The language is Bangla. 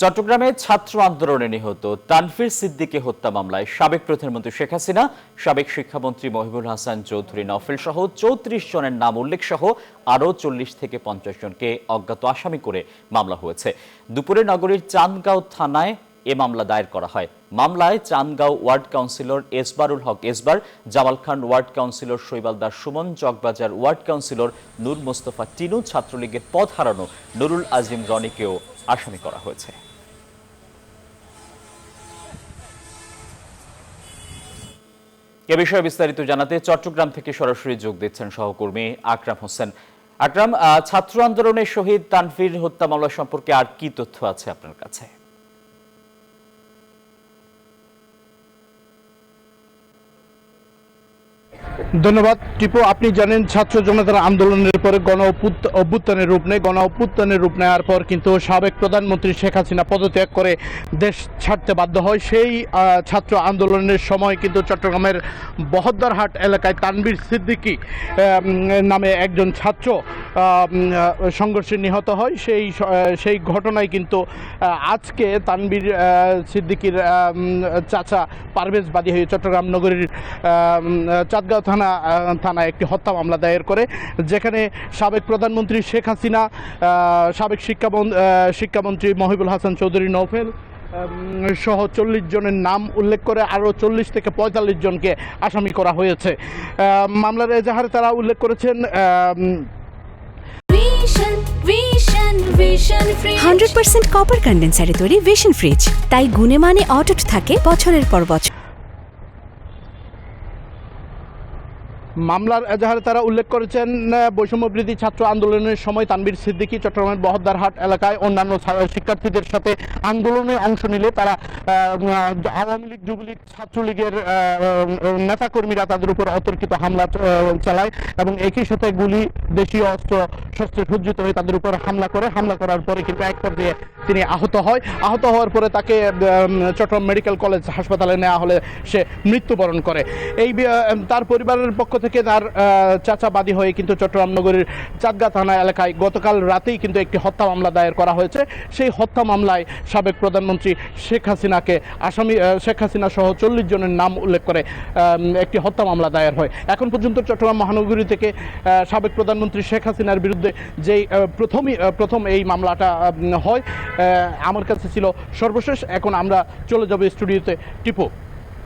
চট্টগ্রামে ছাত্র আন্দোলনে নিহত তানভীর সিদ্দিকী হত্যা মামলায় সাবেক প্রধানমন্ত্রী শেখ হাসিনা, সাবেক শিক্ষামন্ত্রী মহিবুল হাসান চৌধুরী নফেল সহ ৩৪ জনের নাম উল্লেখ সহ আরও ৪০ থেকে ৫০ জনকে অজ্ঞাত আসামি করে মামলা হয়েছে। দুপুরে নগরীর চান্দগাঁও থানায় এ মামলা দায়ের করা হয়। মামলায় চান্দগাঁও ওয়ার্ড কাউন্সিলর এসবারুল হক এসবার, জামাল খান ওয়ার্ড কাউন্সিলর শৈবাল দাস সুমন, চকবাজার ওয়ার্ড কাউন্সিলর নূর মোস্তফা টিনু, ছাত্রলীগের পদ হারানো নুরুল আজিম রনিকেও আসামি করা হয়েছে। এ বিষয়ে বিস্তারিত জানাতে চট্টগ্রাম থেকে সরাসরি যোগ দিচ্ছেন সহকর্মী আকরাম হোসেন। আকরাম, ছাত্র আন্দোলনের শহীদ তানভীর হত্যা মামলা সম্পর্কে আর কি তথ্য আছে আপনার কাছে? ধন্যবাদ টিপু। আপনি জানেন ছাত্র জনতার আন্দোলনের পরে গণ অভ্যুত্থানের রূপ নেয়। গণ অভ্যুত্থানের রূপ নেওয়ার পর কিন্তু সাবেক প্রধানমন্ত্রী শেখ হাসিনা পদত্যাগ করে দেশ ছাড়তে বাধ্য হয়। সেই ছাত্র আন্দোলনের সময় কিন্তু চট্টগ্রামের বহদ্দারহাট এলাকায় তানভীর সিদ্দিকী নামে একজন ছাত্র সংঘর্ষে নিহত হয়। সেই ঘটনায় কিন্তু আজকে তানভীর সিদ্দিকীর চাচা পারভেজ বাদী হয়ে চট্টগ্রাম নগরীর চাঁদগাঁও থানায় একটি হত্যা মামলা দায়ের করে, যেখানে সাবেক প্রধানমন্ত্রী শেখ হাসিনা, সাবেক শিক্ষামন্ত্রী মহিবুল হাসান চৌধুরী নৌফেল সহ ৪০ জনের নাম উল্লেখ করে আরও ৪০ থেকে ৪৫ জনকে আসামি করা হয়েছে। মামলার এজাহারে তারা উল্লেখ করেছেন 100% কপার কন্ডেন্সারে তৈরি ভিশন ফ্রিজ, তাই গুণে মানে অটুট থাকে বছরের পর বছর। মামলার এজাহারে তারা উল্লেখ করেছেন বৈষম্যবৃদ্ধি ছাত্র আন্দোলনের সময় তানভীর সিদ্দিকী চট্টগ্রামের বহদ্দারহাট এলাকায় অন্যান্য শিক্ষার্থীদের সাথে আন্দোলনে অংশ নিলে তারা আওয়ামী লীগ, যুবলীগ, ছাত্রলীগের নেতাকর্মীরা তাদের উপর অতর্কিত হামলা চালায় এবং একই সাথে গুলি, দেশীয় অস্ত্র শস্ত্রে সজ্জিত হয়ে তাদের উপর হামলা করার পরে কিন্তু এক পর্যায়ে তিনি আহত হওয়ার পরে তাকে চট্টগ্রাম মেডিকেল কলেজ হাসপাতালে নেওয়া হলে সে মৃত্যুবরণ করে। তার পরিবারের পক্ষ থেকে তার চাচা বাদী হয়ে কিন্তু চট্টগ্রাম নগরীর চাঁদগাঁও থানা এলাকায় গতকাল রাতেই কিন্তু একটি হত্যা মামলা দায়ের করা হয়েছে। সেই হত্যা মামলায় সাবেক প্রধানমন্ত্রী শেখ হাসিনা সহ ৪০ জনের নাম উল্লেখ করে একটি হত্যা মামলা দায়ের হয়। এখন পর্যন্ত চট্টগ্রাম মহানগরী থেকে সাবেক প্রধানমন্ত্রী শেখ হাসিনার বিরুদ্ধে যেই প্রথম এই মামলাটা হয় আমার কাছে ছিল সর্বশেষ। এখন আমরা চলে যাব স্টুডিওতে টিপু।